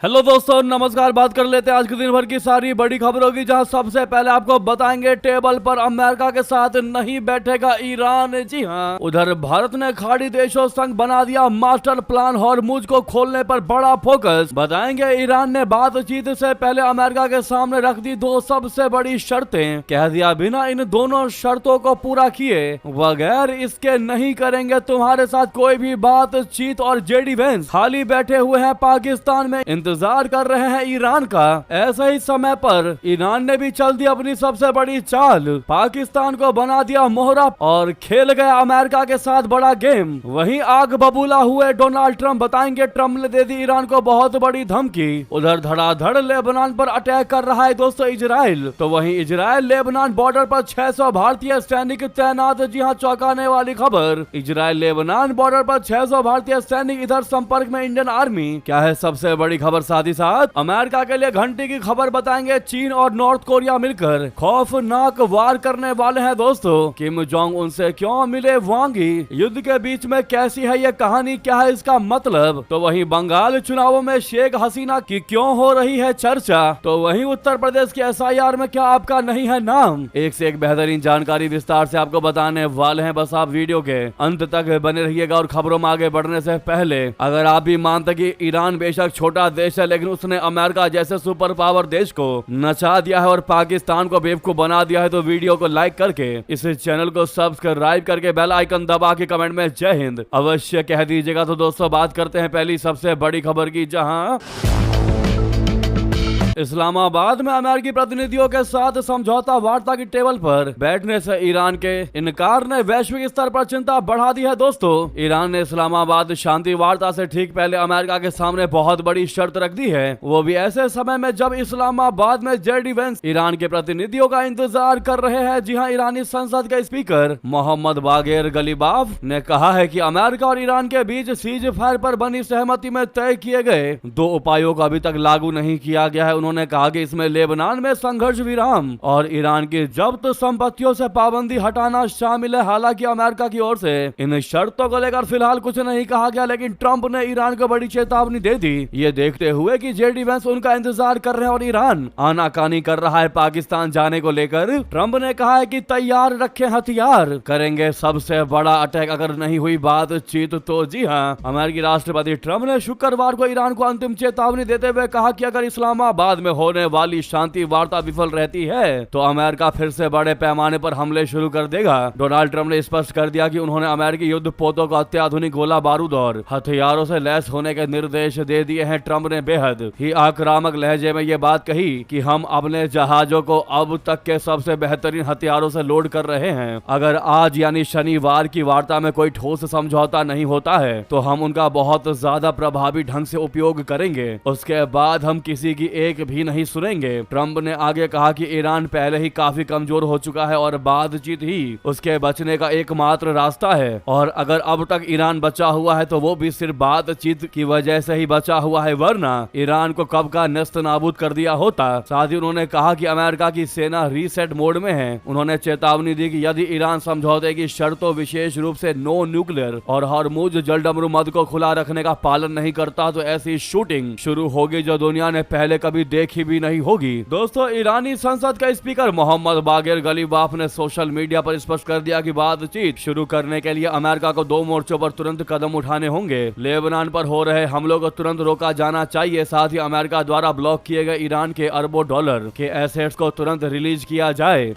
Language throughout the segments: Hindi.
हेलो दोस्तों, नमस्कार। बात कर लेते हैं आज के दिन भर की सारी बड़ी खबरों की, जहां सबसे पहले आपको बताएंगे टेबल पर अमेरिका के साथ नहीं बैठेगा ईरान। जी हां, उधर भारत ने खाड़ी देशों संग बना दिया मास्टर प्लान, हॉर्मुज को खोलने पर बड़ा फोकस। बताएंगे ईरान ने बातचीत से पहले अमेरिका के सामने रख दी दो सबसे बड़ी शर्तें। कह दिया बिना इन दोनों शर्तों को पूरा किए बगैर इसके नहीं करेंगे तुम्हारे साथ कोई भी बातचीत। और जेडी वेंस खाली बैठे हुए हैं पाकिस्तान में, इंतजार कर रहे हैं ईरान का। ऐसे ही समय पर ईरान ने भी चल दी अपनी सबसे बड़ी चाल, पाकिस्तान को बना दिया मोहरा और खेल गया अमेरिका के साथ बड़ा गेम। वहीं आग बबूला हुए डोनाल्ड ट्रंप। बताएंगे ट्रंप ने दे दी ईरान को बहुत बड़ी धमकी। उधर धड़ाधड़ लेबनान पर अटैक कर रहा है दोस्तों इजराइल। तो वहीं इजराइल लेबनान बॉर्डर पर 600 भारतीय सैनिक तैनात। जी हां, चौंकाने वाली खबर। इजराइल लेबनान बॉर्डर पर 600 भारतीय सैनिक, इधर संपर्क में इंडियन आर्मी। क्या है सबसे बड़ी खबर? साथ ही साथ अमेरिका के लिए घंटे की खबर बताएंगे। चीन और नॉर्थ कोरिया मिलकर खौफनाक वार करने वाले हैं दोस्तों। किम जोंग उनसे क्यों मिले वांग यी? युद्ध के बीच में कैसी है ये कहानी, क्या है इसका मतलब? तो वहीं बंगाल चुनावों में शेख हसीना की क्यों हो रही है चर्चा? तो वहीं उत्तर प्रदेश की एसआईआर में क्या आपका नहीं है नाम? एक से एक बेहतरीन जानकारी विस्तार से आपको बताने वाले हैं। बस आप वीडियो के अंत तक बने रहिएगा। और खबरों में आगे बढ़ने से पहले अगर आप भी मानते कि ईरान बेशक छोटा देश है, लेकिन उसने अमेरिका जैसे सुपर पावर देश को नचा दिया है और पाकिस्तान को बेवकूफ बना दिया है, तो वीडियो को लाइक करके इस चैनल को सब्सक्राइब करके बेल आइकन दबा के कमेंट में जय हिंद अवश्य कह दीजिएगा। तो दोस्तों बात करते हैं पहली सबसे बड़ी खबर की, जहां इस्लामाबाद में अमेरिकी प्रतिनिधियों के साथ समझौता वार्ता की टेबल पर बैठने से ईरान के इनकार ने वैश्विक स्तर पर चिंता बढ़ा दी है दोस्तों। ईरान ने इस्लामाबाद शांति वार्ता से ठीक पहले अमेरिका के सामने बहुत बड़ी शर्त रख दी है, वो भी ऐसे समय में जब इस्लामाबाद में जेडी वेंस ईरान के प्रतिनिधियों का इंतजार कर रहे हैं। जी हाँ, ईरानी संसद के स्पीकर मोहम्मद बागेर गलीबाफ ने कहा है कि अमेरिका और ईरान के बीच सीज फायर पर बनी सहमति में तय किए गए 2 उपायों को अभी तक लागू नहीं किया गया है। उन्होंने कहा कि इसमें लेबनान में संघर्ष विराम और ईरान की जब्त संपत्तियों से पाबंदी हटाना शामिल है। हालांकि अमेरिका की ओर से इन शर्तों को लेकर फिलहाल कुछ नहीं कहा गया, लेकिन ट्रंप ने ईरान को बड़ी चेतावनी दे दी। ये देखते हुए कि जेडी वेंस उनका इंतजार कर रहे हैं और ईरान आनाकानी कर रहा है पाकिस्तान जाने को लेकर, ट्रंप ने कहा है कि तैयार रखें हथियार, करेंगे सबसे बड़ा अटैक अगर नहीं हुई बातचीत तो। जी हाँ, अमेरिकी राष्ट्रपति ट्रंप ने शुक्रवार को ईरान को अंतिम चेतावनी देते हुए कहा कि अगर इस्लामाबाद में होने वाली शांति वार्ता विफल रहती है तो अमेरिका फिर से बड़े पैमाने पर हमले शुरू कर देगा। डोनाल्ड ट्रंप ने स्पष्ट कर दिया कि उन्होंने अमेरिकी युद्ध पोतों को अत्याधुनिक गोला बारूद और हथियारों से लैस होने के निर्देश दे दिए हैं। ट्रंप ने बेहद ही आक्रामक लहजे में ये बात कही कि हम अपने जहाजों को अब तक के सबसे बेहतरीन हथियारों से लोड कर रहे हैं। अगर आज यानी शनिवार की वार्ता में कोई ठोस समझौता नहीं होता है तो हम उनका बहुत ज्यादा प्रभावी ढंग से उपयोग करेंगे, उसके बाद हम किसी की एक भी नहीं सुनेंगे। ट्रंप ने आगे कहा कि ईरान पहले ही काफी कमजोर हो चुका है और बातचीत ही उसके बचने का एकमात्र रास्ता है, और अगर अब तक ईरान बचा हुआ है तो वो भी सिर्फ बातचीत की वजह से ही बचा हुआ है, वरना ईरान को कब का नस्त नाबूद कर दिया होता। साथ ही उन्होंने कहा कि अमेरिका की सेना रीसेट मोड में है। उन्होंने चेतावनी दी कि यदि ईरान समझौते की शर्तों विशेष रूप से नो न्यूक्लियर और हॉर्मुज जलडमरू मद को खुला रखने का पालन नहीं करता तो ऐसी शूटिंग शुरू होगी जो दुनिया ने पहले कभी देखी भी नहीं होगी। दोस्तों, ईरानी संसद का स्पीकर मोहम्मद बागेर गलीबाफ ने सोशल मीडिया पर स्पष्ट कर दिया कि बातचीत शुरू करने के लिए अमेरिका को 2 मोर्चों पर तुरंत कदम उठाने होंगे। लेबनान पर हो रहे हमलों को तुरंत रोका जाना चाहिए। साथ ही अमेरिका द्वारा ब्लॉक किए गए ईरान के अरबों डॉलर के एसेट्स को तुरंत रिलीज किया जाए।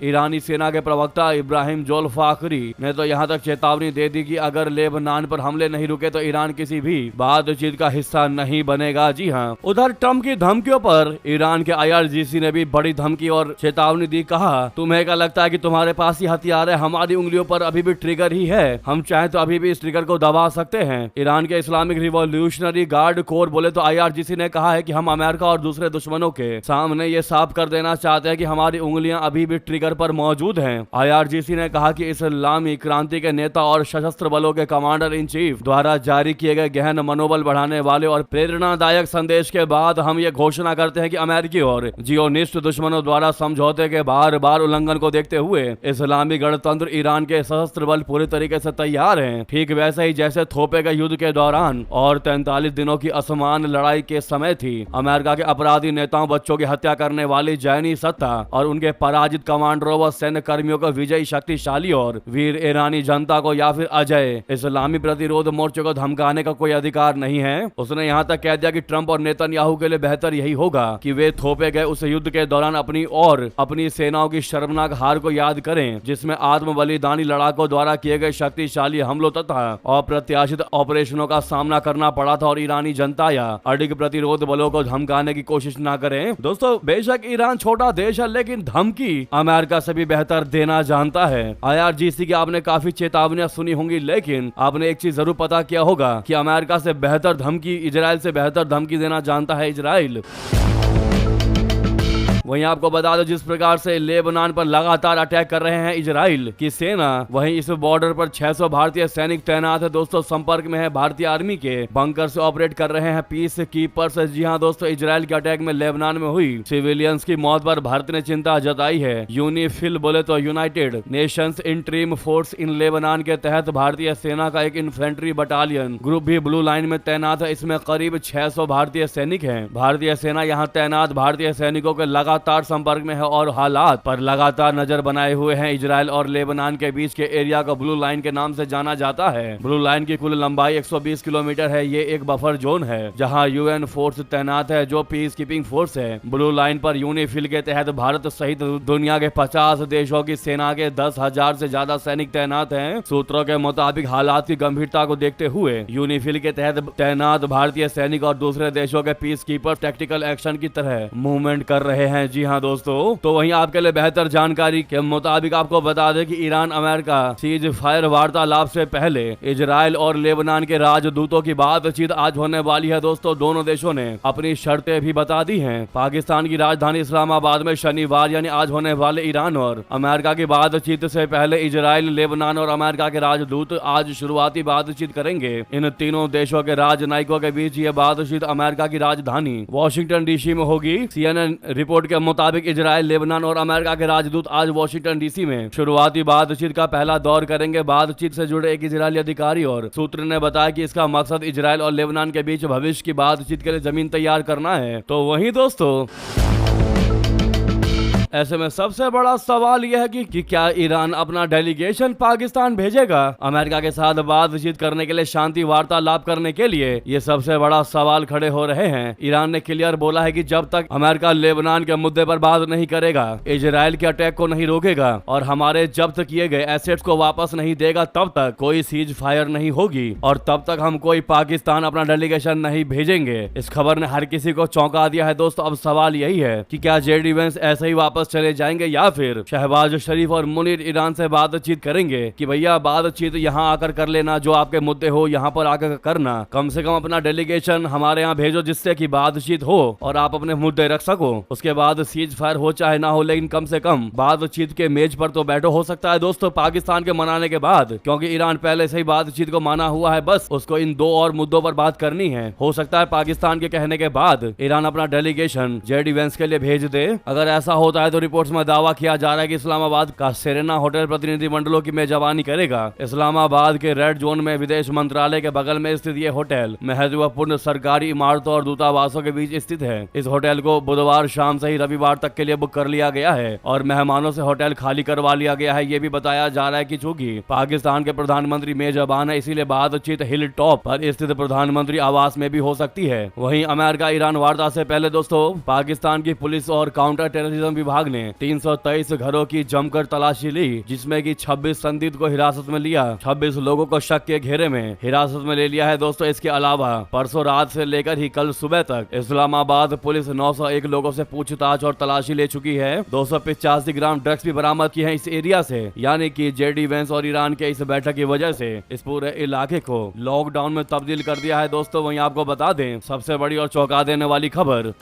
ईरानी सेना के प्रवक्ता इब्राहिम जोल्फाकरी ने तो यहां तक चेतावनी दे दी कि अगर लेबनान पर हमले नहीं रुके तो ईरान किसी भी बातचीत का हिस्सा नहीं बनेगा। जी हां, उधर ट्रंप की धमकियों पर ईरान के आईआरजीसी ने भी बड़ी धमकी और चेतावनी दी। कहा, तुम्हें क्या लगता है कि तुम्हारे पास ही हथियार है? हमारी उंगलियों पर अभी भी ट्रिगर ही है, हम चाहे तो अभी भी इस ट्रिगर को दबा सकते हैं। ईरान के इस्लामिक रिवॉल्यूशनरी गार्ड कोर बोले तो आईआरजीसी ने कहा है कि हम अमेरिका और दूसरे दुश्मनों के सामने ये साफ कर देना चाहते हैं कि हमारी उंगलियां अभी भी ट्रिगर शिखर पर मौजूद हैं। IRGC ने कहा कि इस्लामी क्रांति के नेता और सशस्त्र बलों के कमांडर इन चीफ द्वारा जारी किए गए गहन मनोबल बढ़ाने वाले और प्रेरणादायक संदेश के बाद हम ये घोषणा करते हैं कि अमेरिकी और जियोनिस्ट दुश्मनों द्वारा समझौते के बार बार उल्लंघन को देखते हुए इस्लामी गणतंत्र ईरान के सशस्त्र बल पूरी तरीके से तैयार हैं, ठीक वैसे ही जैसे थोपे गए युद्ध के दौरान और 43 दिनों की असमान लड़ाई के समय थी। अमेरिका के अपराधी नेताओं, बच्चों की हत्या करने वाली जैनी सत्ता और उनके पराजित कमांडरों व सैन्य कर्मियों को विजयी, शक्तिशाली और वीर ईरानी जनता को या फिर अजय इस्लामी प्रतिरोध मोर्चे को धमकाने का कोई अधिकार नहीं है। उसने यहाँ तक कह दिया कि ट्रंप और नेतन्याहू के लिए बेहतर यही होगा कि वे थोपे गए उस युद्ध के दौरान अपनी और अपनी सेनाओं की शर्मनाक हार को याद करें, जिसमें आत्म बलिदानी लड़ाकों द्वारा किए गए शक्तिशाली हमलों तथा अप्रत्याशित ऑपरेशनों का सामना करना पड़ा था और ईरानी जनता या अडिग प्रतिरोध बलों को धमकाने की कोशिश न करें। दोस्तों, बेशक ईरान छोटा देश है, लेकिन धमकी अमेरिका से भी बेहतर देना जानता है। IRGC की आपने काफी चेतावनियां सुनी होंगी, लेकिन आपने एक चीज जरूर पता किया होगा कि अमेरिका से बेहतर धमकी, इजराइल से बेहतर धमकी देना जानता है इजराइल। वहीं आपको बता दो, जिस प्रकार से लेबनान पर लगातार अटैक कर रहे हैं इजराइल की सेना, वहीं इस बॉर्डर पर 600 भारतीय सैनिक तैनात है। दोस्तों, संपर्क में है भारतीय आर्मी के बंकर से ऑपरेट कर रहे हैं पीस कीपर्स। जी हां दोस्तों, इजराइल के अटैक में लेबनान में हुई सिविलियंस की मौत पर भारत ने चिंता जताई है। यूनिफिल बोले तो United Nations interim force in Lebanon के तहत भारतीय सेना का एक इन्फेंट्री बटालियन ग्रुप भी ब्लू लाइन में तैनात है। इसमें करीब 600 भारतीय सैनिक हैं। भारतीय सेना यहाँ तैनात भारतीय सैनिकों के लगातार संपर्क में है और हालात पर लगातार नजर बनाए हुए हैं। इजराइल और लेबनान के बीच के एरिया को ब्लू लाइन के नाम से जाना जाता है। ब्लू लाइन की कुल लंबाई 120 किलोमीटर है। ये एक बफर जोन है जहां UN फोर्स तैनात है, जो पीस कीपिंग फोर्स है। ब्लू लाइन पर यूनिफिल के तहत भारत सहित दुनिया के 50 देशों की सेना के 10,000 से ज्यादा सैनिक तैनात हैं। सूत्रों के मुताबिक हालात की गंभीरता को देखते हुए यूनिफिल के तहत तैनात भारतीय सैनिक और दूसरे देशों के पीस कीपर टैक्टिकल एक्शन की तरह मूवमेंट कर रहे हैं। जी हाँ दोस्तों, तो वहीं आपके लिए बेहतर जानकारी के मुताबिक आपको बता दें कि ईरान अमेरिका सीज फायर वार्तालाप से पहले इजराइल और लेबनान के राजदूतों की बातचीत आज होने वाली है। दोस्तों, दोनों देशों ने अपनी शर्तें भी बता दी हैं। पाकिस्तान की राजधानी इस्लामाबाद में शनिवार यानी आज होने वाले ईरान और अमेरिका की बातचीत से पहले इजराइल, लेबनान और अमेरिका के राजदूत आज शुरुआती बातचीत करेंगे। इन तीनों देशों के राजनयिकों के बीच ये बातचीत अमेरिका की राजधानी वॉशिंगटन DC में होगी। CNN रिपोर्ट के मुताबिक इजराइल, लेबनान और अमेरिका के राजदूत आज वॉशिंगटन DC में शुरुआती बातचीत का पहला दौर करेंगे। बातचीत से जुड़े एक इजरायली अधिकारी और सूत्र ने बताया कि इसका मकसद इजराइल और लेबनान के बीच भविष्य की बातचीत के लिए जमीन तैयार करना है। तो वहीं दोस्तों, ऐसे में सबसे बड़ा सवाल यह है कि क्या ईरान अपना डेलीगेशन पाकिस्तान भेजेगा अमेरिका के साथ बातचीत करने के लिए, शांति वार्तालाप करने के लिए? ये सबसे बड़ा सवाल खड़े हो रहे हैं। ईरान ने क्लियर बोला है कि जब तक अमेरिका लेबनान के मुद्दे पर बात नहीं करेगा, इजराइल के अटैक को नहीं रोकेगा और हमारे जब्त किए गए एसेट्स को वापस नहीं देगा, तब तक कोई सीज फायर नहीं होगी और तब तक हम कोई पाकिस्तान अपना डेलीगेशन नहीं भेजेंगे। इस खबर ने हर किसी को चौंका दिया है। दोस्तों, अब सवाल यही है कि क्या JD Vance ऐसे ही वापस चले जाएंगे या फिर शहबाज शरीफ और मुनीर ईरान से बातचीत करेंगे कि भैया बातचीत यहाँ आकर कर लेना, जो आपके मुद्दे हो यहाँ पर आकर करना, कम से कम अपना डेलीगेशन हमारे यहाँ भेजो जिससे कि बातचीत हो और आप अपने मुद्दे रख सको। उसके बाद सीज फायर हो चाहे ना हो, लेकिन कम से कम बातचीत के मेज पर तो बैठो। हो सकता है दोस्तों पाकिस्तान के मनाने के बाद, क्योंकि ईरान पहले से ही बातचीत को माना हुआ है, बस उसको इन दो और मुद्दों पर बात करनी है। हो सकता है पाकिस्तान के कहने के बाद ईरान अपना डेलीगेशन JD Vance के लिए भेज दे। अगर ऐसा होता है तो रिपोर्ट्स में दावा किया जा रहा है कि इस्लामाबाद का सेरेना होटल प्रतिनिधिमंडलों की मेजबानी करेगा। इस्लामाबाद के रेड जोन में विदेश मंत्रालय के बगल में स्थित ये होटल महत्वपूर्ण सरकारी इमारतों और दूतावासों के बीच स्थित है। इस होटल को बुधवार शाम से ही रविवार तक के लिए बुक कर लिया गया है और मेहमानों से होटल खाली करवा लिया गया है। ये भी बताया जा रहा है कि चूंकि पाकिस्तान के प्रधानमंत्री मेजबान है, इसीलिए बातचीत हिल टॉप पर स्थित प्रधानमंत्री आवास में भी हो सकती है। वहीं अमेरिका ईरान वार्ता से पहले दोस्तों पाकिस्तान की पुलिस और काउंटर टेररिज्म विभाग ने 323 घरों की जमकर तलाशी ली, जिसमें कि 26 संदिग्ध को हिरासत में लिया। 26 लोगों को शक के घेरे में हिरासत में ले लिया है। दोस्तों, इसके अलावा परसों रात से लेकर ही कल सुबह तक इस्लामाबाद पुलिस 901 लोगों से पूछताछ और तलाशी ले चुकी है। 285 ग्राम ड्रग्स भी बरामद की है इस एरिया से। यानी कि JD Vance और ईरान के इस बैठक की वजह से इस पूरे इलाके को लॉकडाउन में तब्दील कर दिया है। दोस्तों, वहीं आपको बता दें सबसे बड़ी और चौंका देने वाली खबर,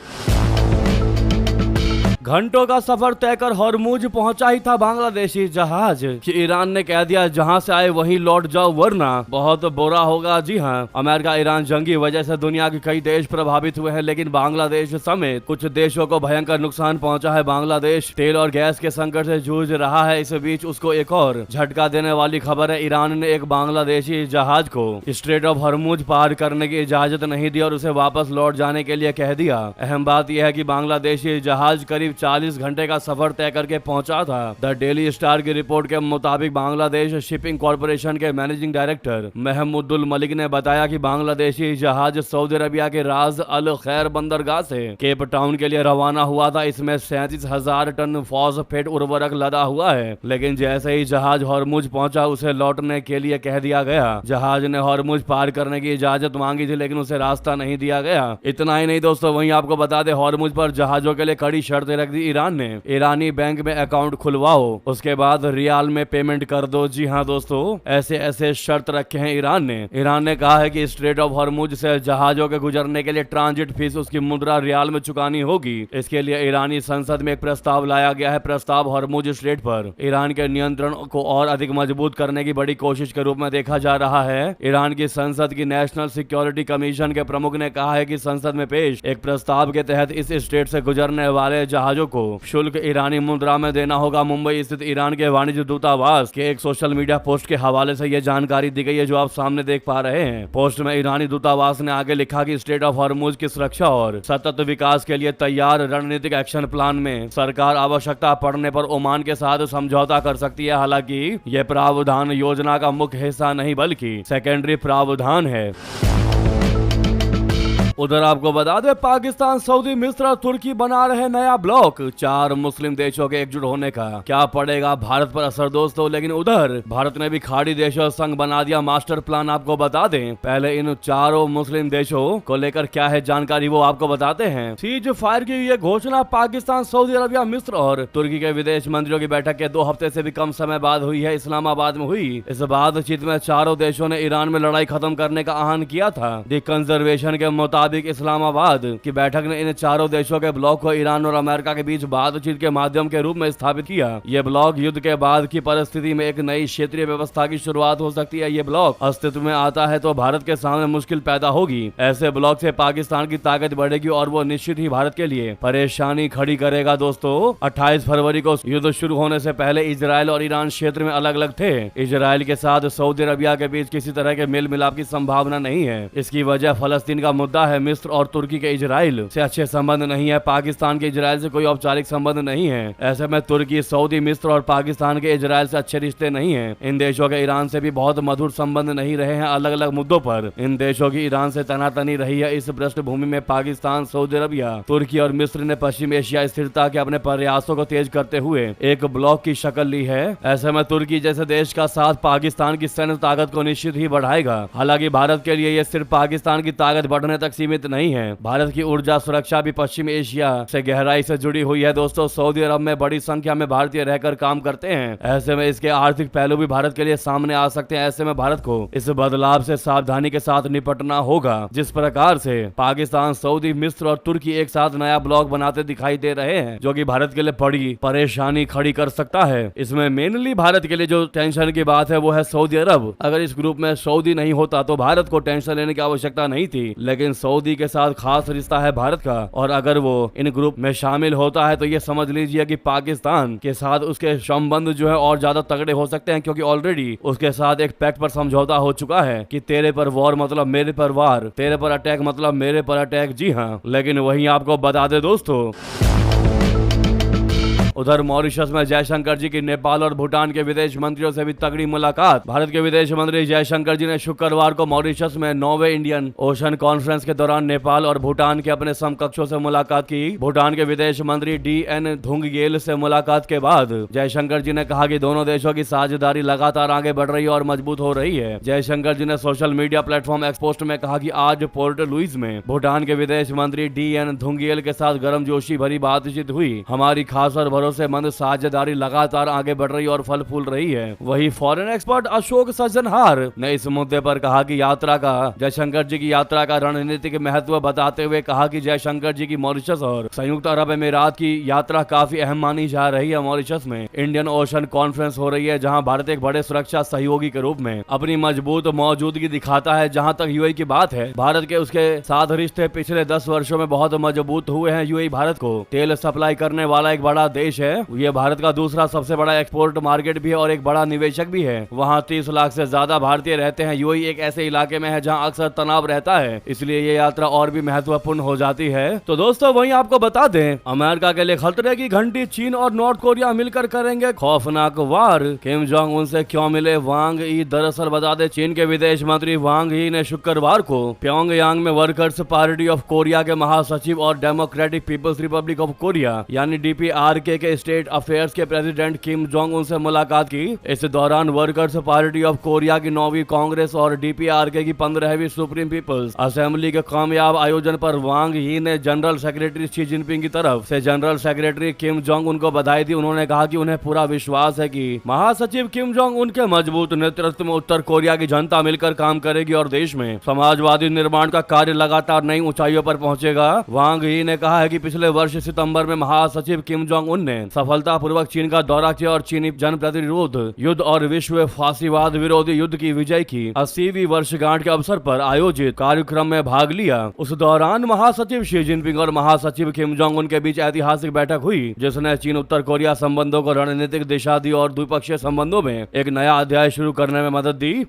घंटों का सफर तय कर हॉर्मुज पहुंचा ही था बांग्लादेशी जहाज कि ईरान ने कह दिया जहां से आए वहीं लौट जाओ वरना बहुत बुरा होगा। जी हाँ, अमेरिका ईरान जंग की वजह से दुनिया के कई देश प्रभावित हुए हैं, लेकिन बांग्लादेश समेत कुछ देशों को भयंकर नुकसान पहुंचा है। बांग्लादेश तेल और गैस के संकट से जूझ रहा है। इस बीच उसको एक और झटका देने वाली खबर है, ईरान ने एक बांग्लादेशी जहाज को स्ट्रेट ऑफ हॉर्मुज पार करने की इजाजत नहीं दी और उसे वापस लौट जाने के लिए कह दिया। अहम बात यह है कि बांग्लादेशी जहाज करीब 40 घंटे का सफर तय करके पहुंचा था। द डेली स्टार की रिपोर्ट के मुताबिक बांग्लादेश शिपिंग कॉर्पोरेशन के मैनेजिंग डायरेक्टर महमूदुल मलिक ने बताया कि बांग्लादेशी जहाज सऊदी अरबिया के राज अल खैर बंदरगाह से केप टाउन के लिए रवाना हुआ था। इसमें 37,000 टन फॉस्फेट उर्वरक लदा हुआ है, लेकिन जैसे ही जहाज हॉर्मुज पहुंचा उसे लौटने के लिए कह दिया गया। जहाज ने हॉर्मुज पार करने की इजाजत मांगी थी, लेकिन उसे रास्ता नहीं दिया गया। इतना ही नहीं दोस्तों, वहीं आपको बता दे हॉर्मुज पर जहाजों के लिए कड़ी शर्तें रख दी ईरान ने। ईरानी बैंक में अकाउंट खुलवाओ, उसके बाद रियाल में पेमेंट कर दो। जी हाँ दोस्तों, ऐसे ऐसे शर्त रखे हैं ईरान ने। ईरान ने कहा है कि स्ट्रेट ऑफ हॉर्मुज से जहाजों के गुजरने के लिए ट्रांजिट फीस उसकी मुद्रा रियाल में चुकानी होगी। इसके लिए ईरानी संसद में एक प्रस्ताव लाया गया है। प्रस्ताव हॉर्मुज स्ट्रेट पर ईरान के नियंत्रण को और अधिक मजबूत करने की बड़ी कोशिश के रूप में देखा जा रहा है। ईरान की संसद की नेशनल सिक्योरिटी कमीशन के प्रमुख ने कहा है कि संसद में पेश एक प्रस्ताव के तहत इस स्ट्रेट से गुजरने वाले जहाजों को शुल्क ईरानी मुद्रा में देना होगा। मुंबई स्थित ईरान के वाणिज्य दूतावास के एक सोशल मीडिया पोस्ट के हवाले से यह जानकारी दी गई है, जो आप सामने देख पा रहे हैं। पोस्ट में ईरानी दूतावास ने आगे लिखा कि स्ट्रेट ऑफ हॉर्मुज की सुरक्षा और सतत विकास के लिए तैयार रणनीतिक एक्शन प्लान में सरकार आवश्यकता पड़ने पर ओमान के साथ समझौता कर सकती है। हालांकि यह प्रावधान योजना का मुख्य हिस्सा नहीं बल्कि सेकेंडरी प्रावधान है। उधर आपको बता दें, पाकिस्तान, सऊदी, मिस्र और तुर्की बना रहे नया ब्लॉक। 4 मुस्लिम देशों के एकजुट होने का क्या पड़ेगा भारत पर असर दोस्तों। लेकिन उधर भारत ने भी खाड़ी देशों संग बना दिया मास्टर प्लान। आपको बता दें, पहले इन 4 मुस्लिम देशों को लेकर क्या है जानकारी वो आपको बताते हैं। सीज फायर की ये घोषणा पाकिस्तान, सऊदी अरबिया, मिस्र और तुर्की के विदेश मंत्रियों की बैठक के 2 हफ्ते से भी कम समय बाद हुई है। इस्लामाबाद में हुई इस बातचीत में चारों देशों ने ईरान में लड़ाई खत्म करने का आह्वान किया था। दी कंजर्वेशन के मुताबिक इस्लामाबाद की बैठक ने इन 4 देशों के ब्लॉक को ईरान और अमेरिका के बीच बातचीत के माध्यम के रूप में स्थापित किया। ये ब्लॉक युद्ध के बाद की परिस्थिति में एक नई क्षेत्रीय व्यवस्था की शुरुआत हो सकती है। ये ब्लॉक अस्तित्व में आता है तो भारत के सामने मुश्किल पैदा होगी। ऐसे ब्लॉक से पाकिस्तान की ताकत बढ़ेगी और वो निश्चित ही भारत के लिए परेशानी खड़ी करेगा। दोस्तों, 28 फरवरी को युद्ध शुरू होने से पहले इजराइल और ईरान क्षेत्र में अलग अलग थे। इजराइल के साथ सऊदी अरबिया के बीच किसी तरह के मेल मिलाप की संभावना नहीं है। इसकी वजह फलस्तीन का मुद्दा है। मिस्र और तुर्की के इजराइल से अच्छे संबंध नहीं है। पाकिस्तान के इजराइल से कोई औपचारिक संबंध नहीं है। ऐसे में तुर्की, सऊदी, मिस्र और पाकिस्तान के इजराइल से अच्छे रिश्ते नहीं हैं। इन देशों के ईरान से भी बहुत मधुर संबंध नहीं रहे हैं। अलग अलग मुद्दों पर इन देशों की ईरान से तनातनी रही है। इस पृष्ठभूमि में पाकिस्तान, सऊदी अरबिया, तुर्की और मिस्र ने पश्चिम एशिया स्थिरता के अपने प्रयासों को तेज करते हुए एक ब्लॉक की शक्ल ली है। ऐसे में तुर्की जैसे देश का साथ पाकिस्तान की सैन्य ताकत को निश्चित ही बढ़ाएगा। हालांकि भारत के लिए यह सिर्फ पाकिस्तान की ताकत बढ़ने तक सीमित नहीं है। भारत की ऊर्जा सुरक्षा भी पश्चिम एशिया से गहराई से जुड़ी हुई है। दोस्तों, सऊदी अरब में बड़ी संख्या में भारतीय रहकर काम करते हैं। ऐसे में इसके आर्थिक पहलू भी भारत के लिए सामने आ सकते हैं। ऐसे में भारत को इस बदलाव से सावधानी के साथ निपटना होगा। जिस प्रकार से पाकिस्तान, सऊदी, मिस्र और तुर्की एक साथ नया ब्लॉक बनाते दिखाई दे रहे हैं, जो कि भारत के लिए बड़ी परेशानी खड़ी कर सकता है। इसमें मेनली भारत के लिए जो टेंशन की बात है वो है सऊदी अरब। अगर इस ग्रुप में सऊदी नहीं होता तो भारत को टेंशन लेने की आवश्यकता नहीं थी, लेकिन सऊदी के साथ खास रिश्ता है भारत का, और अगर वो इन ग्रुप में शामिल होता है तो ये समझ लीजिए कि पाकिस्तान के साथ उसके संबंध जो है और ज्यादा तगड़े हो सकते हैं, क्योंकि ऑलरेडी उसके साथ एक पैक्ट पर समझौता हो चुका है कि तेरे पर वॉर मतलब मेरे पर वार, तेरे पर अटैक मतलब मेरे पर अटैक। जी हाँ, लेकिन वहीं आपको बता दे दोस्तों, उधर मॉरिशस में जयशंकर जी की नेपाल और भूटान के विदेश मंत्रियों से भी तगड़ी मुलाकात। भारत के विदेश मंत्री जयशंकर जी ने शुक्रवार को मॉरिशस में 9वें इंडियन ओशन कॉन्फ्रेंस के दौरान नेपाल और भूटान के अपने समकक्षों से मुलाकात की। भूटान के विदेश मंत्री DN धुंगगेल से मुलाकात के बाद जयशंकर जी ने कहा कि दोनों देशों की साझेदारी लगातार आगे बढ़ रही है और मजबूत हो रही है। जयशंकर जी ने सोशल मीडिया प्लेटफॉर्म एक्सपोस्ट में कहा कि आज पोर्ट लुइस में भूटान के विदेश मंत्री DN धुंगगेल के साथ गर्मजोशी भरी बातचीत हुई। हमारी खास और भरोसेमंद साझेदारी लगातार आगे बढ़ रही और फल फूल रही है। वही फॉरेन एक्सपर्ट अशोक सज्जनहार ने इस मुद्दे पर कहा कि जयशंकर जी की यात्रा का रणनीतिक महत्व बताते हुए कहा कि जयशंकर जी की मॉरिशस और संयुक्त अरब अमीरात की यात्रा काफी अहम मानी जा रही है। मॉरिशस में इंडियन ओशन कॉन्फ्रेंस हो रही है, जहां भारत एक बड़े सुरक्षा सहयोगी के रूप में अपनी मजबूत मौजूदगी दिखाता है। जहां तक यूएई की बात है, भारत के उसके साथ रिश्ते पिछले 10 वर्षों में बहुत मजबूत हुए हैं। यूएई भारत को तेल सप्लाई करने वाला एक बड़ा देश है। ये भारत का दूसरा सबसे बड़ा एक्सपोर्ट मार्केट भी है और एक बड़ा निवेशक भी है। वहाँ 30 लाख से ज्यादा भारतीय रहते हैं। यूएई एक ऐसे इलाके में है जहाँ अक्सर तनाव रहता है, इसलिए ये यात्रा और भी महत्वपूर्ण हो जाती है। तो दोस्तों वहीं आपको बता दें, अमेरिका के लिए खतरे की घंटी। चीन और नॉर्थ कोरिया मिलकर करेंगे खौफनाक वार। किम जोंग उन से क्यों मिले वांग यी? दरअसल बता दें, चीन के विदेश मंत्री वांग यी ने शुक्रवार को प्योंगयांग में वर्कर्स पार्टी ऑफ कोरिया के महासचिव और Democratic People's Republic of Korea यानी डीपीआरके के स्टेट अफेयर्स के प्रेसिडेंट किम जोंग उन से मुलाकात की। इस दौरान वर्कर्स पार्टी ऑफ कोरिया की 9वीं कांग्रेस और डीपीआरके की 15वीं सुप्रीम पीपल्स असेंबली के कामयाब आयोजन पर वांग यी ने जनरल सेक्रेटरी शी जिनपिंग की तरफ से जनरल सेक्रेटरी किम जोंग उन को बधाई दी। उन्होंने कहा कि उन्हें पूरा विश्वास है कि महासचिव किम जोंग उनके मजबूत नेतृत्व में उत्तर कोरिया की जनता मिलकर काम करेगी और देश में समाजवादी निर्माण का कार्य लगातार नई ऊंचाइयों पर पहुंचेगा। वांग यी ने कहा है कि पिछले वर्ष सितंबर में महासचिव किम जोंग उन ने सफलतापूर्वक चीन का दौरा किया और चीनी जन प्रतिरोध युद्ध और विश्व फांसीवाद विरोधी युद्ध की विजय की 80वीं वर्षगांठ के अवसर पर आयोजित कार्यक्रम में भाग लिया। उस दौरान महासचिव शी जिनपिंग और महासचिव किम जोंग उन के बीच ऐतिहासिक बैठक हुई, जिसने चीन उत्तर कोरिया संबंधों को रणनीतिक दिशा दी और द्विपक्षीय संबंधों में एक नया अध्याय शुरू करने में मदद दी।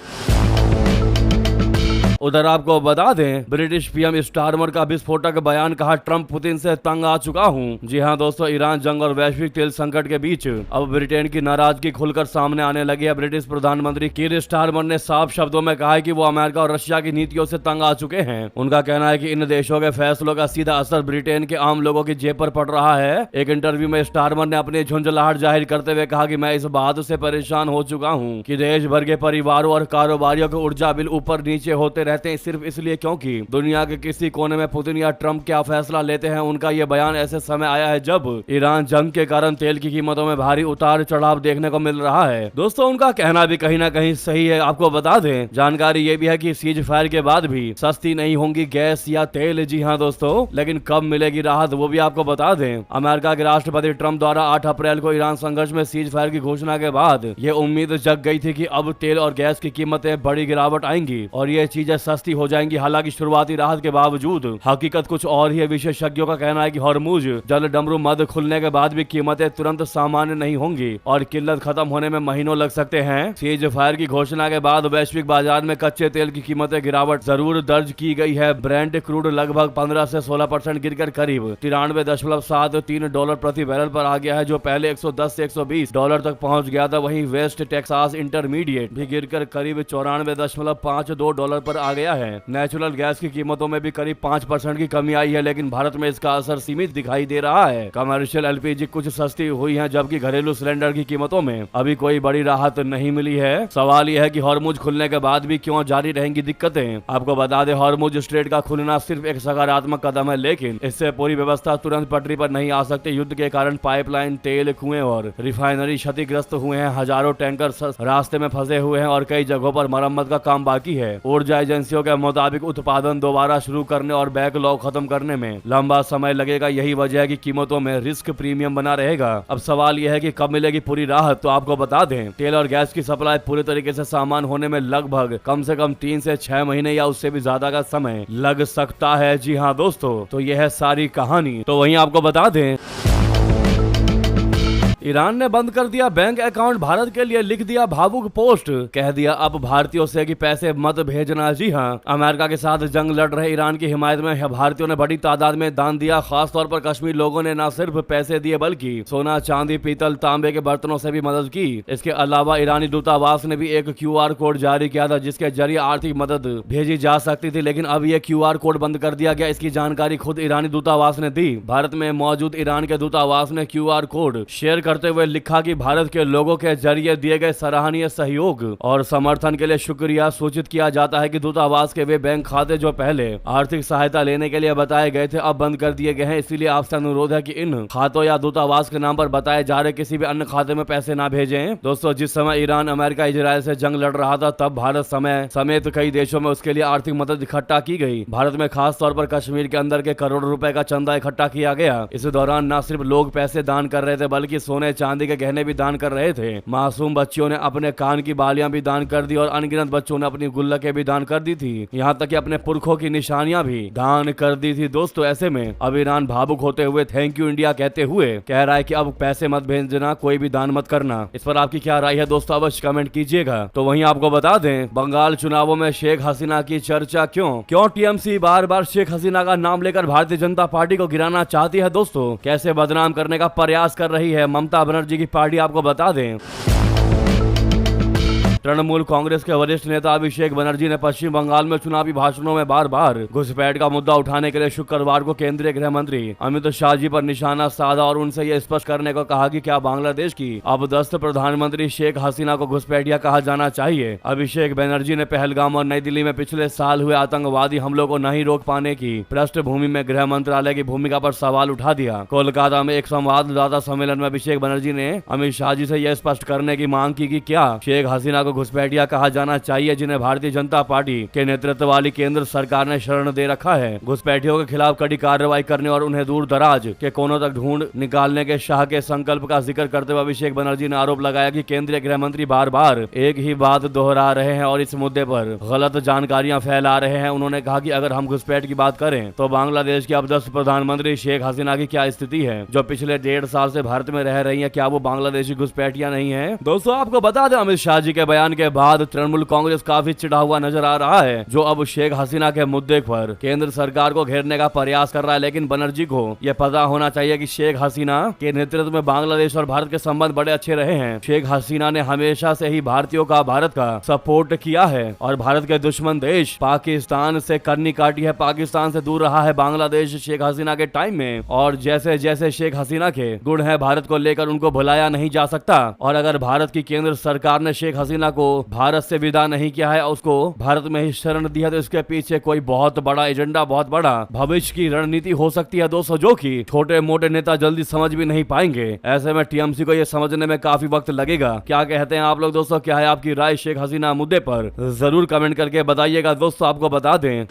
उधर आपको बता दें, ब्रिटिश पीएम स्टारमर का विस्फोटक बयान, कहा ट्रंप पुतिन से तंग आ चुका हूं। जी हां दोस्तों, ईरान जंग और वैश्विक तेल संकट के बीच अब ब्रिटेन की नाराजगी खुलकर सामने आने लगी है। ब्रिटिश प्रधानमंत्री कीर स्टारमर ने साफ शब्दों में कहा है कि वो अमेरिका और रशिया की नीतियों से तंग आ चुके हैं। उनका कहना है कि इन देशों के फैसलों का सीधा असर ब्रिटेन के आम लोगों की जेब पर पड़ रहा है। एक इंटरव्यू में स्टारमर ने अपनी झुंझलाहट जाहिर करते हुए कहा कि मैं इस बात से परेशान हो चुका हूँ कि देश भर के परिवारों और कारोबारियों के ऊर्जा बिल ऊपर नीचे होते रहते हैं, सिर्फ इसलिए क्योंकि दुनिया के किसी कोने में पुतिन या ट्रंप क्या फैसला लेते हैं। उनका यह बयान ऐसे समय आया है जब ईरान जंग के कारण तेल की कीमतों में भारी उतार चढ़ाव देखने को मिल रहा है। दोस्तों उनका कहना भी कहीं ना कहीं सही है। आपको बता दें, जानकारी ये भी है कि सीज फायर के बाद भी सस्ती नहीं होंगी गैस या तेल। जी हाँ दोस्तों, लेकिन कब मिलेगी राहत वो भी आपको बता दें। अमेरिका के राष्ट्रपति ट्रंप द्वारा 8 अप्रैल को ईरान संघर्ष में सीज फायर की घोषणा के बाद ये उम्मीद जग गई थी कि अब तेल और गैस की कीमतें बड़ी गिरावट आएंगी और ये चीजें सस्ती हो जाएंगी। हालांकि शुरुआती राहत के बावजूद हकीकत कुछ और ही है। विशेषज्ञों का कहना है कि हॉर्मुज जल डमरू मद खुलने के बाद भी कीमतें तुरंत सामान्य नहीं होंगी और किल्लत खत्म होने में महीनों लग सकते हैं। सीज फायर की घोषणा के बाद वैश्विक बाजार में कच्चे तेल की कीमतें गिरावट जरूर दर्ज की गई है। ब्रेंट क्रूड लगभग 15 से 16% गिरकर करीब $93.73 प्रति बैरल पर आ गया है, जो पहले $110 से $120 तक पहुंच गया था। वहीं वेस्ट टेक्सास इंटरमीडिएट भी गिरकर करीब $94.52 पर आ गया है। नेचुरल गैस की कीमतों में भी करीब 5% की कमी आई है, लेकिन भारत में इसका असर सीमित दिखाई दे रहा है। कमर्शियल एलपीजी कुछ सस्ती हुई है, जबकि घरेलू सिलेंडर की कीमतों में अभी कोई बड़ी राहत नहीं मिली है। सवाल यह है कि हॉर्मुज खुलने के बाद भी क्यों जारी रहेंगी दिक्कतें। आपको बता दें, हॉर्मुज स्ट्रेट का खुलना सिर्फ एक सकारात्मक कदम है, लेकिन इससे पूरी व्यवस्था तुरंत पटरी पर नहीं आ सकती। युद्ध के कारण पाइपलाइन, तेल कुएं और रिफाइनरी क्षतिग्रस्त हुए हैं। हजारों टैंकर रास्ते में फंसे हुए हैं और कई जगहों पर मरम्मत का काम बाकी है। ऊर्जा एजेंसियों के मुताबिक उत्पादन दोबारा शुरू करने और बैकलॉग खत्म करने में लंबा समय लगेगा। यही वजह है कि कीमतों में रिस्क प्रीमियम बना रहेगा। अब सवाल यह है कि कब मिलेगी पूरी राहत। तो आपको बता दें, तेल और गैस की सप्लाई पूरी तरीके से सामान होने में लगभग कम से कम 3 से 6 महीने या उससे भी ज्यादा का समय लग सकता है। जी हाँ दोस्तों, तो यह है सारी कहानी। तो वहीं आपको बता दें, ईरान ने बंद कर दिया बैंक अकाउंट, भारत के लिए लिख दिया भावुक पोस्ट, कह दिया अब भारतीयों से कि पैसे मत भेजना। जी हाँ, अमेरिका के साथ जंग लड़ रहे ईरान की हिमायत में भारतीयों ने बड़ी तादाद में दान दिया। खासतौर पर कश्मीर लोगों ने न सिर्फ पैसे दिए बल्कि सोना, चांदी, पीतल, तांबे के बर्तनों से भी मदद की। इसके अलावा ईरानी दूतावास ने भी एक QR कोड जारी किया था जिसके जरिए आर्थिक मदद भेजी जा सकती थी, लेकिन अब यह QR कोड बंद कर दिया गया। इसकी जानकारी खुद ईरानी दूतावास ने दी। भारत में मौजूद ईरान के दूतावास ने QR कोड शेयर करते हुए लिखा कि भारत के लोगों के जरिए दिए गए सराहनीय सहयोग और समर्थन के लिए शुक्रिया। सूचित किया जाता है कि दूतावास के वे बैंक खाते जो पहले आर्थिक सहायता लेने के लिए बताए गए थे अब बंद कर दिए गए हैं। इसीलिए आपसे अनुरोध है कि इन खातों या दूतावास के नाम पर बताए जा रहे किसी भी अन्य खाते में पैसे ना भेजें। दोस्तों, जिस समय ईरान अमेरिका इजराइल से जंग लड़ रहा था तब भारत समेत कई देशों में उसके लिए आर्थिक मदद इकट्ठा की गई। भारत में खास तौर पर कश्मीर के अंदर के करोड़ों रुपए का चंदा इकट्ठा किया गया। इस दौरान न सिर्फ लोग पैसे दान कर रहे थे बल्कि सोने चांदी के गहने भी दान कर रहे थे। मासूम बच्चियों ने अपने कान की बालियां भी दान कर दी और अनगिनत बच्चों ने अपनी गुल्लकें भी दान कर दी थी। यहाँ तक कि अपने पुरखों की निशानियां भी दान कर दी थी। दोस्तों, ऐसे में अब ईरान भावुक होते हुए थैंक यू इंडिया कहते हुए कह रहा है कि अब पैसे मत भेजना, कोई भी दान मत करना। इस पर आपकी क्या राय है दोस्तों, अवश्य कमेंट कीजिएगा। तो वहीं आपको बता दें, बंगाल चुनावों में शेख हसीना की चर्चा क्यों टीएमसी बार बार शेख हसीना का नाम लेकर भारतीय जनता पार्टी को गिराना चाहती है। दोस्तों, कैसे बदनाम करने का प्रयास कर रही है ममता बनर्जी की पार्टी, आपको बता दें। तृणमूल कांग्रेस के वरिष्ठ नेता अभिषेक बनर्जी ने पश्चिम बंगाल में चुनावी भाषणों में बार बार घुसपैठ का मुद्दा उठाने के लिए शुक्रवार को केंद्रीय गृह मंत्री अमित शाह जी पर निशाना साधा और उनसे यह स्पष्ट करने को कहा कि क्या बांग्लादेश की अपदस्थ प्रधानमंत्री शेख हसीना को घुसपैठिया कहा जाना चाहिए। अभिषेक बनर्जी ने पहलगाम और नई दिल्ली में पिछले साल हुए आतंकवादी हमलों को नहीं रोक पाने की पृष्ठभूमि में गृह मंत्रालय की भूमिका पर सवाल उठा दिया। कोलकाता में एक संवाददाता सम्मेलन में अभिषेक बनर्जी ने अमित शाह जी से यह स्पष्ट करने की मांग की कि क्या शेख हसीना घुसपैठिया कहा जाना चाहिए जिन्हें भारतीय जनता पार्टी के नेतृत्व वाली केंद्र सरकार ने शरण दे रखा है। घुसपैठियों के खिलाफ कड़ी कार्रवाई करने और उन्हें दूर दराज के कोनों तक ढूंढ निकालने के शाह के संकल्प का जिक्र करते हुए अभिषेक बनर्जी ने आरोप लगाया कि केंद्रीय गृह मंत्री बार बार एक ही बात दोहरा रहे हैं और इस मुद्दे पर गलत जानकारियां फैला रहे हैं। उन्होंने कहा कि अगर हम घुसपैठ की बात करें तो बांग्लादेश की अपदस्थ प्रधानमंत्री शेख हसीना की क्या स्थिति है जो पिछले 1.5 साल से भारत में रह रही है, क्या वो बांग्लादेशी घुसपैठिया नहीं है। दोस्तों, आपको बता दें, अमित शाह जी के बयान के बाद तृणमूल कांग्रेस काफी चिढ़ा हुआ नजर आ रहा है, जो अब शेख हसीना के मुद्दे पर केंद्र सरकार को घेरने का प्रयास कर रहा है। लेकिन बनर्जी को यह पता होना चाहिए कि शेख हसीना के नेतृत्व में बांग्लादेश और भारत के संबंध बड़े अच्छे रहे हैं। शेख हसीना ने हमेशा से ही भारतीयों का, भारत का सपोर्ट किया है और भारत के दुश्मन देश पाकिस्तान से करनी काटी है, पाकिस्तान से दूर रहा है बांग्लादेश शेख हसीना के टाइम में। और जैसे जैसे शेख हसीना के गुण है भारत को लेकर, उनको भुलाया नहीं जा सकता। और अगर भारत की केंद्र सरकार ने शेख हसीना को भारत से विदा नहीं किया है, उसको भारत में ही शरण दिया, तो इसके पीछे कोई बहुत बड़ा एजेंडा, बहुत बड़ा भविष्य की रणनीति हो सकती है दोस्तों, जो कि छोटे मोटे नेता जल्दी समझ भी नहीं पाएंगे। ऐसे में टीएमसी को यह समझने में काफी वक्त लगेगा। क्या कहते हैं आप लोग दोस्तों, क्या है आपकी राय शेख हसीना मुद्दे पर, जरूर कमेंट करके बताइएगा दोस्तों। आपको बता दें,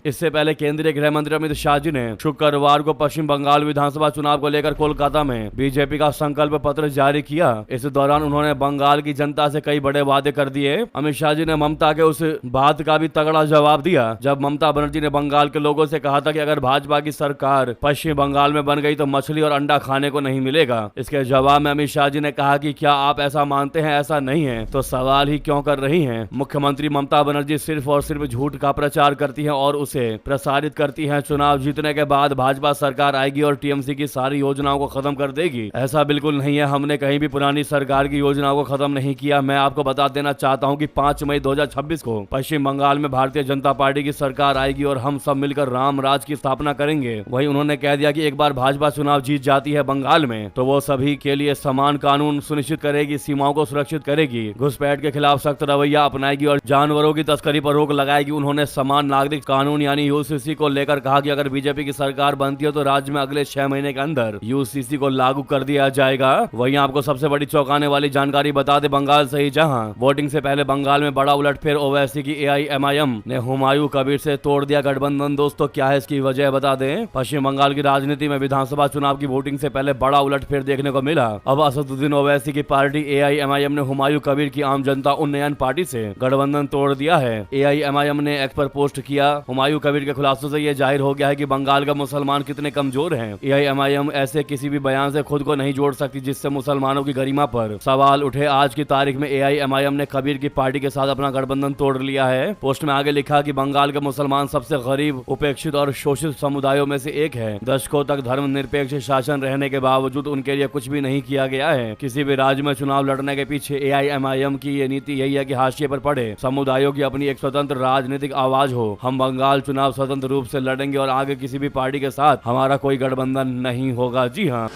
इससे पहले केंद्रीय गृह मंत्री अमित शाह जी ने शुक्रवार को पश्चिम बंगाल विधानसभा चुनाव को लेकर कोलकाता में बीजेपी का संकल्प पत्र जारी किया। इस दौरान उन्होंने बंगाल की जनता से कई बड़े वादे कर दिए। अमित शाह जी ने ममता के उस बात का भी तगड़ा जवाब दिया जब ममता बनर्जी ने बंगाल के लोगों से कहा था कि अगर भाजपा की सरकार पश्चिम बंगाल में बन गई तो मछली और अंडा खाने को नहीं मिलेगा। इसके जवाब में अमित शाह जी ने कहा कि क्या आप ऐसा मानते हैं? ऐसा नहीं है तो सवाल ही क्यों कर रही हैं? मुख्यमंत्री ममता बनर्जी सिर्फ और सिर्फ झूठ का प्रचार करती हैं और उसे प्रसारित करती हैं। चुनाव जीतने के बाद भाजपा सरकार आएगी और टीएमसी की सारी योजनाओं को खत्म कर देगी। ऐसा बिल्कुल नहीं है, हमने कहीं भी पुरानी सरकार की योजनाओं को खत्म नहीं किया। मैं आपको बता देना चाहता हूं कि 5 मई 2026 को पश्चिम बंगाल में भारतीय जनता पार्टी की सरकार आएगी और हम सब मिलकर राम राज की स्थापना करेंगे। वहीं उन्होंने कह दिया कि एक बार भाजपा चुनाव जीत जाती है बंगाल में तो वो सभी के लिए समान कानून सुनिश्चित करेगी, सीमाओं को सुरक्षित करेगी, घुसपैठ के खिलाफ सख्त रवैया अपनाएगी और जानवरों की तस्करी पर रोक लगाएगी। उन्होंने समान नागरिक कानून यानी यूसीसी को लेकर कहा कि अगर बीजेपी की सरकार बनती है तो राज्य में अगले 6 महीने के अंदर यूसीसी को लागू कर दिया जाएगा। वहीं आपको सबसे बड़ी चौंकाने वाली जानकारी बता दे, बंगाल से ही जहां वोटिंग से पहले बंगाल में बड़ा उलटफेर, ओवैसी की एआईएमआईएम ने हुमायूं कबीर से तोड़ दिया गठबंधन। दोस्तों, क्या है इसकी वजह बता दें। पश्चिम बंगाल की राजनीति में विधानसभा चुनाव की वोटिंग से पहले बड़ा उलटफेर देखने को मिला। अब असदुद्दीन ओवैसी की पार्टी एआईएमआईएम ने हुमायूं कबीर की आम जनता उन्नयन पार्टी से गठबंधन तोड़ दिया है। एआईएमआईएम ने एक्स पर पोस्ट किया, हुमायूं कबीर के खुलासों से यह जाहिर हो गया है कि बंगाल का मुसलमान कितने कमजोर हैं। एआईएमआईएम ऐसे किसी भी बयान से खुद को नहीं जोड़ सकती जिससे मुसलमानों की गरिमा पर सवाल उठे। आज की तारीख में एआईएमआईएम ने कबीर की पार्टी के साथ अपना गठबंधन तोड़ लिया है। पोस्ट में आगे लिखा कि बंगाल के मुसलमान सबसे गरीब, उपेक्षित और शोषित समुदायों में से एक है। दशकों तक धर्मनिरपेक्ष शासन रहने के बावजूद उनके लिए कुछ भी नहीं किया गया है। किसी भी राज्य में चुनाव लड़ने के पीछे एआईएमआईएम की ये नीति यही है कि हाशिए पर पड़े समुदायों की अपनी एक स्वतंत्र राजनीतिक आवाज हो। हम बंगाल चुनाव स्वतंत्र रूप से लड़ेंगे और आगे किसी भी पार्टी के साथ हमारा कोई गठबंधन नहीं होगा। जी हाँ।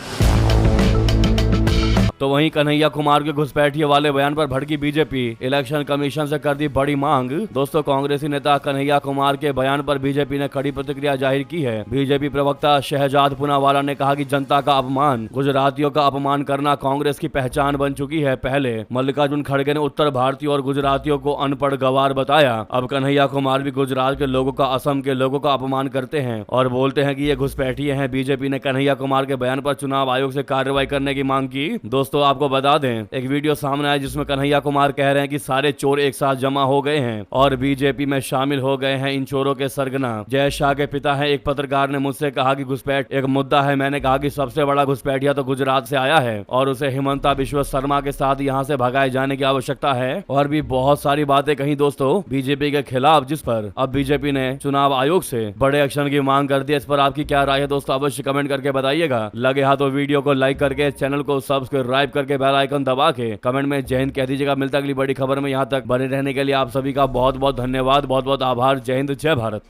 तो वहीं कन्हैया कुमार के घुसपैठिए वाले बयान पर भड़की बीजेपी, इलेक्शन कमीशन से कर दी बड़ी मांग। दोस्तों, कांग्रेसी नेता कन्हैया कुमार के बयान पर बीजेपी ने कड़ी प्रतिक्रिया जाहिर की है। बीजेपी प्रवक्ता शहजाद पूनावाला ने कहा कि जनता का अपमान, गुजरातियों का अपमान करना कांग्रेस की पहचान बन चुकी है। पहले मल्लिकार्जुन खड़गे ने उत्तर भारतीयों और गुजरातियों को अनपढ़ गवार बताया, अब कन्हैया कुमार भी गुजरात के लोगों का, असम के लोगों का अपमान करते हैं और बोलते हैं कि ये घुसपैठिए हैं। बीजेपी ने कन्हैया कुमार के बयान पर चुनाव आयोग से कार्रवाई करने की मांग की। दोस्तों, आपको बता दें, एक वीडियो सामने आया जिसमें कन्हैया कुमार कह रहे हैं कि सारे चोर एक साथ जमा हो गए हैं और बीजेपी में शामिल हो गए हैं इन चोरों के सरगना। जय शाह के पिता हैं। एक पत्रकार ने मुझसे कहा कि घुसपैठ एक मुद्दा है। मैंने कहा कि सबसे बड़ा घुसपैठिया तो गुजरात से आया है और उसे हिमंता बिश्व शर्मा के साथ यहाँ से भगाए जाने की आवश्यकता है। और भी बहुत सारी बातें कही दोस्तों बीजेपी के खिलाफ, जिस पर अब बीजेपी ने चुनाव आयोग से बड़े एक्शन की मांग कर दी। इस पर आपकी क्या राय है दोस्तों, अवश्य कमेंट करके बताइएगा। लगे हाथों वीडियो को लाइक करके, चैनल को सब्सक्राइब करके, बेल आइकन दबा के कमेंट में जय हिंद कह दीजिएगा। मिलता अगली बड़ी खबर में। यहाँ तक बने रहने के लिए आप सभी का बहुत बहुत धन्यवाद, बहुत बहुत आभार। जय हिंद, जय भारत।